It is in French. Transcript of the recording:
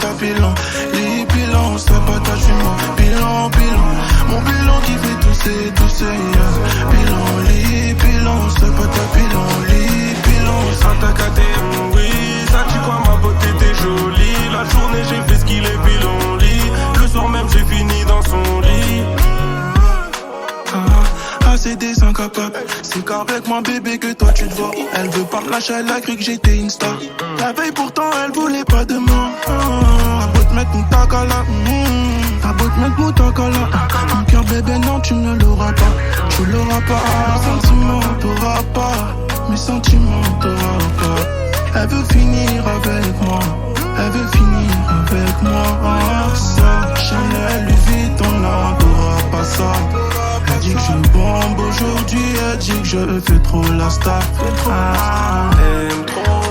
ta bilan. Les bilans, ça patate, je suis mort. Bilan, bilan. Mon bilan qui fait tousser, yeah. Bilan, les bilans, ça patate, bilan, les bilans. Attaque à tes oui, ça tu quoi ma beauté t'es jolie. La journée j'ai fait ce qu'il est bilan lit. Le soir même j'ai fini dans son lit. C'est des incapables. C'est qu'avec moi bébé que toi tu te vois. Elle veut pas me lâcher, elle a cru que j'étais une star. La veille pourtant elle voulait pas de moi. T'as beau te mettre mon takala, t'as beau te mettre mon takala. Mon cœur bébé non tu ne l'auras pas. Tu l'auras pas. Mes sentiments t'auras pas. Mes sentiments t'auras pas. Elle veut finir avec moi. Elle veut finir avec moi. Ça, Chanel, Louis Vuitton, là t'auras pas ça. Elle dit que je suis bombe aujourd'hui, elle dit que je fais trop la star. Aime trop